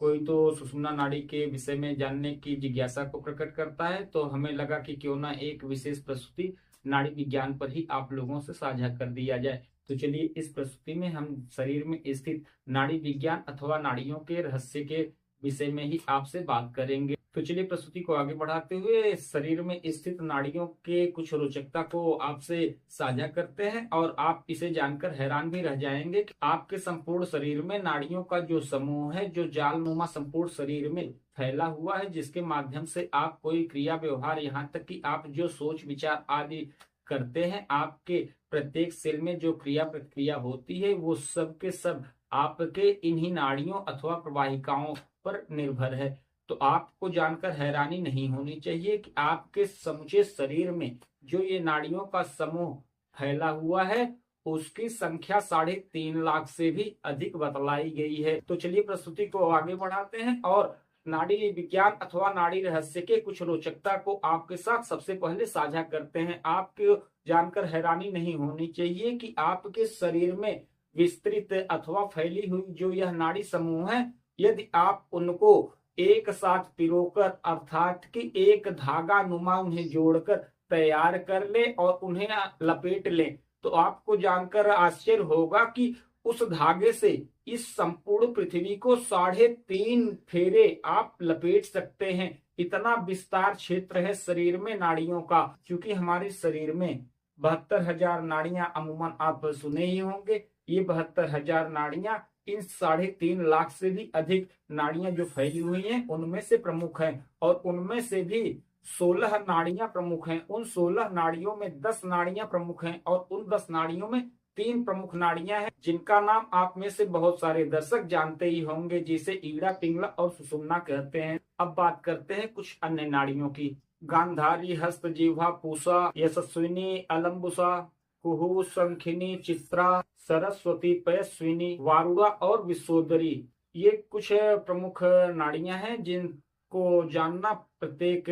कोई तो सुषुम्ना नाड़ी के विषय में जानने की जिज्ञासा को प्रकट करता है, तो हमें लगा कि क्यों ना एक विशेष प्रस्तुति नाड़ी विज्ञान पर ही आप लोगों से साझा कर दिया जाए। तो चलिए इस प्रस्तुति में हम शरीर में स्थित नाड़ी विज्ञान अथवा नाड़ियों के रहस्य के विषय में ही आपसे बात करेंगे। तो चलिए प्रस्तुति को आगे बढ़ाते हुए शरीर में स्थित नाड़ियों के कुछ रोचकता को आपसे साझा करते हैं, और आप इसे जानकर हैरान भी रह जाएंगे कि आपके संपूर्ण शरीर में नाड़ियों का जो समूह है, जो जालनुमा संपूर्ण शरीर में फैला हुआ है, जिसके माध्यम से आप कोई क्रिया व्यवहार, यहाँ तक कि आप जो सोच विचार आदि करते हैं, आपके प्रत्येक सेल में जो क्रिया प्रतिक्रिया होती है, वो सब के सब आपके इन्हीं नाड़ियों अथवा प्रवाहिकाओं पर निर्भर है। तो आपको जानकर हैरानी नहीं होनी चाहिए कि आपके समूचे शरीर में जो ये नाड़ियों का समूह फैला हुआ है, उसकी संख्या 3.5 लाख से भी अधिक बतलाई गई है। तो चलिए प्रस्तुति को आगे बढ़ाते हैं और नाड़ी विज्ञान अथवा नाड़ी रहस्य के कुछ रोचकता को आपके साथ सबसे पहले साझा करते हैं। आपको जानकर हैरानी नहीं होनी चाहिए कि आपके शरीर में विस्तृत अथवा फैली हुई जो यह नाड़ी समूह है, यदि आप उनको एक साथ पिरोकर अर्थात कि एक धागा नुमा उन्हें जोड़कर तैयार कर ले और उन्हें लपेट ले, तो आपको जानकर आश्चर्य होगा कि उस धागे से इस संपूर्ण पृथ्वी को 3.5 फेरे आप लपेट सकते हैं। इतना विस्तार क्षेत्र है शरीर में नाड़ियों का। क्योंकि हमारे शरीर में 72,000 नाड़ियां अमूमन आप सुने ही होंगे। ये 72,000 नाड़ियां इन 3.5 लाख से भी अधिक नाड़ियां जो फैली हुई हैं, उनमें से प्रमुख हैं, और उनमें से भी 16 नाड़ियां प्रमुख हैं। उन 16 नाड़ियों में 10 नाड़ियां प्रमुख हैं, और उन 10 नाड़ियों में 3 प्रमुख नाड़ियां हैं, जिनका नाम आप में से बहुत सारे दर्शक जानते ही होंगे, जिसे ईड़ा, पिंगला और सुषुम्ना कहते हैं। अब बात करते हैं कुछ अन्य नाड़ियों की। गांधारी, हस्त, जिह्वा, पूषा, यशस्विनी, अलम्बुसा, कुहू, शंखिनी, चित्रा, सरस्वती, पयस्विनी, वारुणा और विश्वोदरी, ये कुछ प्रमुख नाड़ियां हैं जिनको जानना प्रत्येक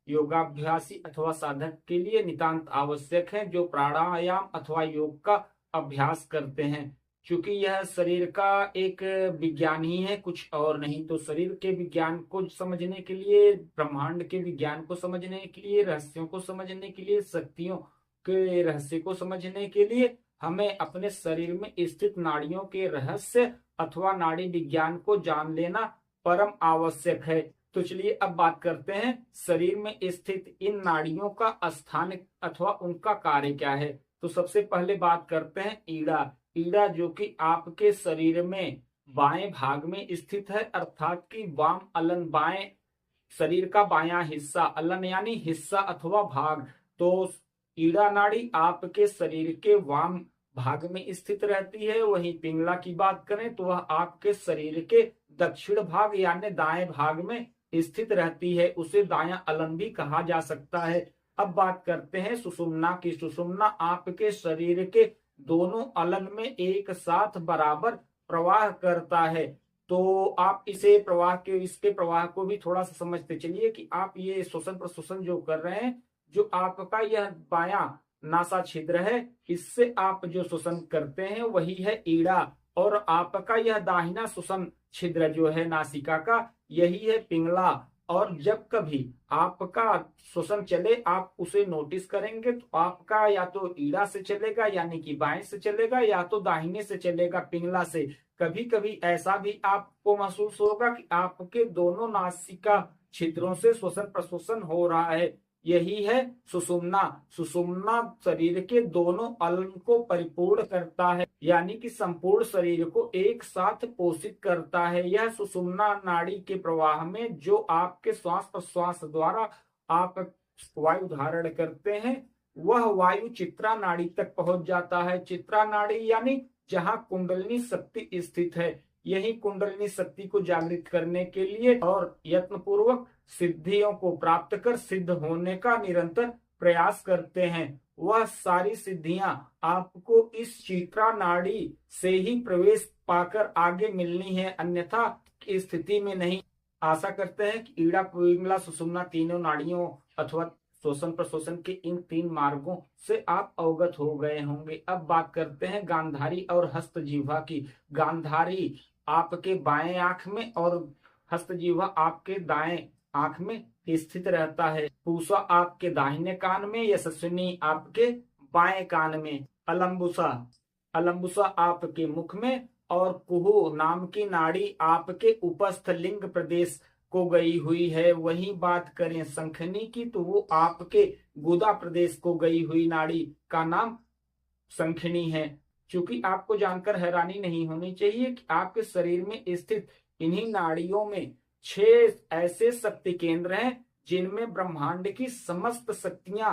योगाभ्यासी अथवा साधक के लिए नितांत आवश्यक है, जो प्राणायाम अथवा योग का अभ्यास करते हैं। क्योंकि यह शरीर का एक विज्ञान ही है, कुछ और नहीं। तो शरीर के विज्ञान को समझने के लिए, ब्रह्मांड के विज्ञान को समझने के लिए, रहस्यों को समझने के लिए, शक्तियों के रहस्य को समझने के लिए हमें अपने शरीर में स्थित नाड़ियों के रहस्य अथवा नाड़ी विज्ञान को जान लेना परम आवश्यक है। तो चलिए अब बात करते हैं शरीर में स्थित इन नाड़ियों का स्थान अथवा उनका कार्य क्या है। तो सबसे पहले बात करते हैं ईड़ा। ईड़ा जो कि आपके शरीर में बाएं भाग में स्थित है, अर्थात कि वाम अलन, बाएं शरीर का बायां हिस्सा, अलन यानी हिस्सा अथवा भाग। तो ईड़ा नाड़ी आपके शरीर के वाम भाग में स्थित रहती है। वहीं पिंगला की बात करें तो वह आपके शरीर के दक्षिण भाग यानी दाएं भाग में स्थित रहती है। उसे दायां अलन भी कहा जा सकता है। अब बात करते हैं सुषुम्ना की। सुषुम्ना आपके शरीर के दोनों अलन में एक साथ बराबर प्रवाह करता है। तो आप इसके प्रवाह को भी थोड़ा सा समझते चलिए कि आप ये श्वसन प्रश्वसन जो कर रहे हैं, जो आपका यह बायां नासा छिद्र है, इससे आप जो श्वसन करते हैं वही है ईड़ा, और आपका यह दाहिना श्वसन छिद्र जो है नासिका का, यही है पिंगला। और जब कभी आपका श्वसन चले, आप उसे नोटिस करेंगे तो आपका या तो ईड़ा से चलेगा यानी कि बाएं से चलेगा, या तो दाहिने से चलेगा पिंगला से। कभी कभी ऐसा भी आपको महसूस होगा कि आपके दोनों नासिका छिद्रों से श्वसन प्रश्वसन हो रहा है। यही है सुषुम्ना। सुषुम्ना शरीर के दोनों अलन को परिपूर्ण करता है, यानी कि संपूर्ण शरीर को एक साथ पोषित करता है। यह सुषुम्ना नाड़ी के प्रवाह में जो आपके श्वास प्रश्वास द्वारा आप वायु धारण करते हैं, वह वायु चित्रा नाड़ी तक पहुंच जाता है। चित्रा नाड़ी यानी जहां कुंडलिनी शक्ति स्थित है। यही कुंडलिनी शक्ति को जागृत करने के लिए और यत्न पूर्वक सिद्धियों को प्राप्त कर सिद्ध होने का निरंतर प्रयास करते हैं। वह सारी सिद्धियां आपको इस चित्रा नाड़ी से ही प्रवेश पाकर आगे मिलनी है, अन्यथा की स्थिति में नहीं। आशा करते हैं कि ईड़ा, पिंगला, सुषुम्ना तीनों नाड़ियों अथवा श्वसन प्रश्वसन के इन 3 मार्गों से आप अवगत हो गए होंगे। अब बात करते हैं गांधारी और हस्त जिह्वा की। गांधारी आपके बाएं आंख में और हस्तजीवा आपके दाएं आंख में स्थित रहता है। पूषा आपके दाहिने कान में, यशस्विनी आपके बाएं कान में। अलम्बुसा अलम्बुसा आपके मुख में और कुहू नाम की नाड़ी आपके उपस्थ लिंग प्रदेश को गई हुई है। वही बात करें शंखनी की तो वो आपके गुदा प्रदेश को गई हुई नाड़ी का नाम शंखनी है। क्योंकि आपको जानकर हैरानी नहीं होनी चाहिए कि आपके शरीर में स्थित इन्हीं नाड़ियों में 6 ऐसे शक्ति केंद्र हैं जिनमें ब्रह्मांड की समस्त शक्तियां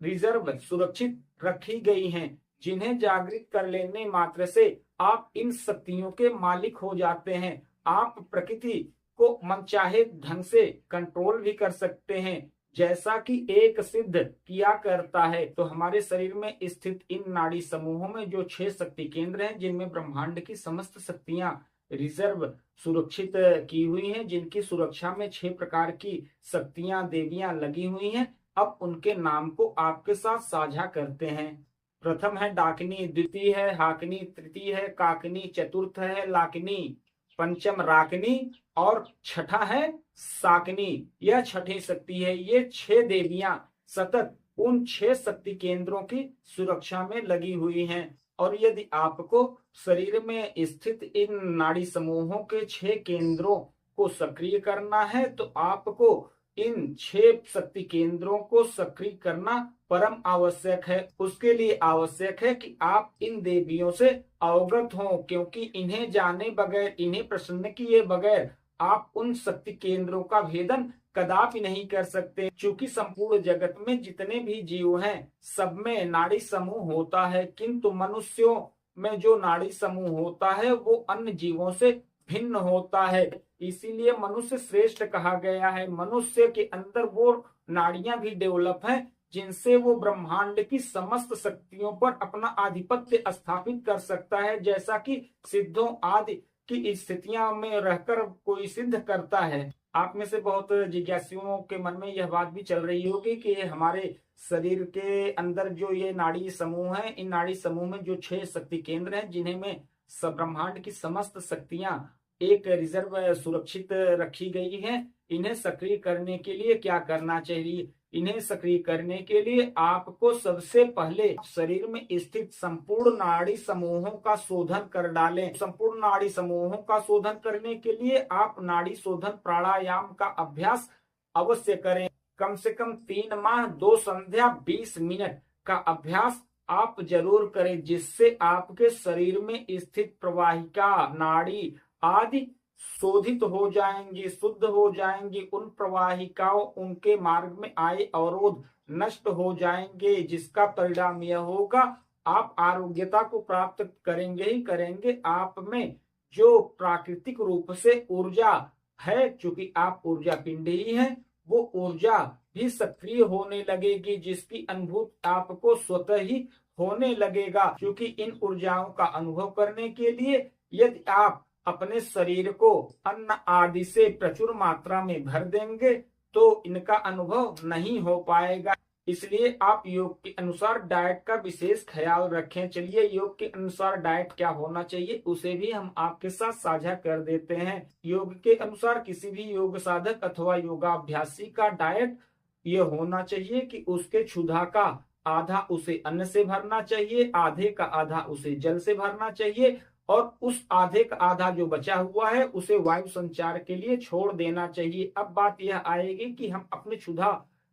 रिजर्व सुरक्षित रखी गई हैं, जिन्हें जागृत कर लेने मात्र से आप इन शक्तियों के मालिक हो जाते हैं। आप प्रकृति को मनचाहे ढंग से कंट्रोल भी कर सकते हैं, जैसा कि एक सिद्ध किया करता है। तो हमारे शरीर में स्थित इन नाड़ी समूहों में जो 6 शक्ति केंद्र हैं, जिनमें ब्रह्मांड की समस्त शक्तियां रिजर्व सुरक्षित की हुई हैं, जिनकी सुरक्षा में 6 प्रकार की शक्तियां देवियां लगी हुई हैं, अब उनके नाम को आपके साथ साझा करते हैं। प्रथम है डाकिनी, द्वितीय है हाकिनी, तृतीय है काकिनी, चतुर्थ है लाकिनी, पंचम राकिनी और छठा है साकिनी। यह छठी शक्ति है। ये 6 देवियां सतत उन 6 शक्ति केंद्रों की सुरक्षा में लगी हुई हैं। और यदि आपको शरीर में स्थित इन नाड़ी समूहों के 6 केंद्रों को सक्रिय करना है तो आपको इन 6 शक्ति केंद्रों को सक्रिय करना परम आवश्यक है। उसके लिए आवश्यक है कि आप इन देवियों से अवगत हों, क्योंकि इन्हें जाने बगैर, इन्हें प्रसन्न किए बगैर आप उन शक्ति केंद्रों का भेदन कदापि नहीं कर सकते। क्योंकि संपूर्ण जगत में जितने भी जीव हैं सब में नाड़ी समूह होता है, किंतु मनुष्यों में जो नाड़ी समूह होता है वो अन्य जीवों से भिन्न होता है। इसीलिए मनुष्य श्रेष्ठ कहा गया है। मनुष्य के अंदर वो नाड़ियां भी डेवलप हैं जिनसे वो ब्रह्मांड की समस्त शक्तियों पर अपना आधिपत्य स्थापित कर सकता है, जैसा कि सिद्धों आदि की स्थितियां में रहकर कोई सिद्ध करता है। आप में से बहुत जिज्ञासुओं के मन में यह बात भी चल रही होगी कि हमारे शरीर के अंदर जो ये नाड़ी समूह है, इन नाड़ी समूह में जो 6 शक्ति केंद्र हैं, जिन्हें में ब्रह्मांड की समस्त शक्तियां एक रिजर्व सुरक्षित रखी गई हैं, इन्हें सक्रिय करने के लिए क्या करना चाहिए? इन्हें सक्रिय करने के लिए आपको सबसे पहले शरीर में स्थित संपूर्ण नाड़ी समूहों का शोधन कर डालें। संपूर्ण नाड़ी समूहों का शोधन करने के लिए आप नाड़ी शोधन प्राणायाम का अभ्यास अवश्य करें। कम से कम 3 माह 2 संध्या 20 मिनट का अभ्यास आप जरूर करें, जिससे आपके शरीर में स्थित प्रवाहिका नाड़ी आदि शोधित हो जाएंगी, शुद्ध हो जाएंगी। उन प्रवाहिकाओं, उनके मार्ग में आए अवरोध नष्ट हो जाएंगे, जिसका परिणाम यह होगा आप आरोग्यता को प्राप्त करेंगे ही करेंगे। आप में जो प्राकृतिक रूप से ऊर्जा है, क्योंकि आप ऊर्जा पिंड ही है, वो ऊर्जा भी सक्रिय होने लगेगी, जिसकी अनुभूति आपको स्वतः ही होने लगेगा। क्योंकि इन ऊर्जाओं का अनुभव करने के लिए यदि आप अपने शरीर को अन्न आदि से प्रचुर मात्रा में भर देंगे तो इनका अनुभव नहीं हो पाएगा। इसलिए आप योग के अनुसार डाइट का विशेष ख्याल रखें। चलिए योग के अनुसार डाइट क्या होना चाहिए उसे भी हम आपके साथ साझा कर देते हैं। योग के अनुसार किसी भी योग साधक अथवा योगाभ्यासी का डाइट ये होना चाहिए कि उसके क्षुधा का आधा उसे अन्न से भरना चाहिए, आधे का आधा उसे जल से भरना चाहिए, और उस आधे का आधा जो बचा हुआ है उसे वायु संचार के लिए छोड़ देना चाहिए। अब बात यह आएगी कि हम अपने क्षुधा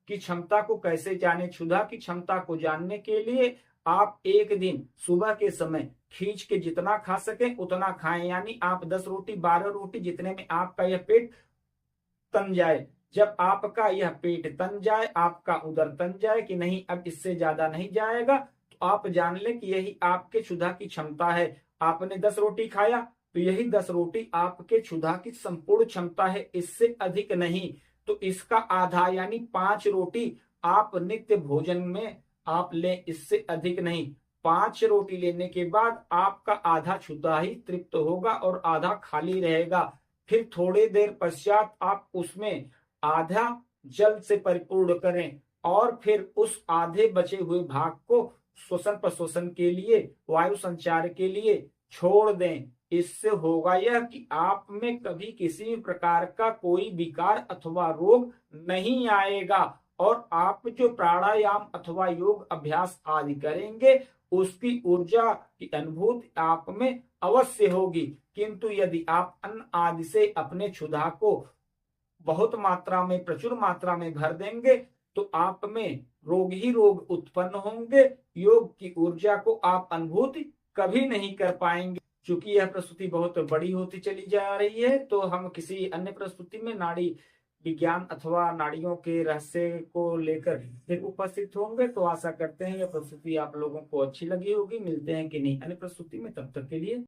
की क्षमता को कैसे जाने। क्षुधा की क्षमता को जानने के लिए आप एक दिन सुबह के समय खींच के जितना खा सके उतना खाएं। यानी आप 10 रोटी 12 रोटी, जितने में आपका यह पेट तन जाए। जब आपका यह पेट तन जाए, आपका उदर तन जाए कि नहीं अब इससे ज्यादा नहीं जाएगा, तो आप जान लें कि यही आपके क्षुधा की क्षमता है। आपने 10 रोटी खाया तो यही 10 रोटी आपके क्षुधा की संपूर्ण क्षमता है, इससे अधिक नहीं। तो इसका आधा यानी 5 रोटी आप नित्य भोजन में आप लें, इससे अधिक नहीं। 5 रोटी लेने के बाद आपका आधा क्षुधा ही तृप्त होगा और आधा खाली रहेगा। फिर थोड़ी देर पश्चात आप उसमें आधा जल से परिपूर्ण करें और फिर उस आधे बचे हुए भाग को श्वसन प्रश्वसन के लिए, वायु संचार के लिए छोड़ दें। इससे होगा यह कि आप में कभी किसी भी प्रकार का कोई विकार अथवा रोग नहीं आएगा और आप जो प्राणायाम अथवा योग अभ्यास आदि करेंगे उसकी ऊर्जा की अनुभूति आप में अवश्य होगी। किंतु यदि आप अन्न आदि से अपने क्षुधा को बहुत मात्रा में, प्रचुर मात्रा में भर देंगे तो आप में रोग ही रोग उत्पन्न होंगे। योग की ऊर्जा को आप अनुभूति कभी नहीं कर पाएंगे। चूंकि यह प्रस्तुति बहुत बड़ी होती चली जा रही है तो हम किसी अन्य प्रस्तुति में नाड़ी विज्ञान अथवा नाड़ियों के रहस्य को लेकर फिर उपस्थित होंगे। तो आशा करते हैं यह प्रस्तुति आप लोगों को अच्छी लगी होगी। मिलते हैं कि नहीं अन्य प्रस्तुति में, तब तक के लिए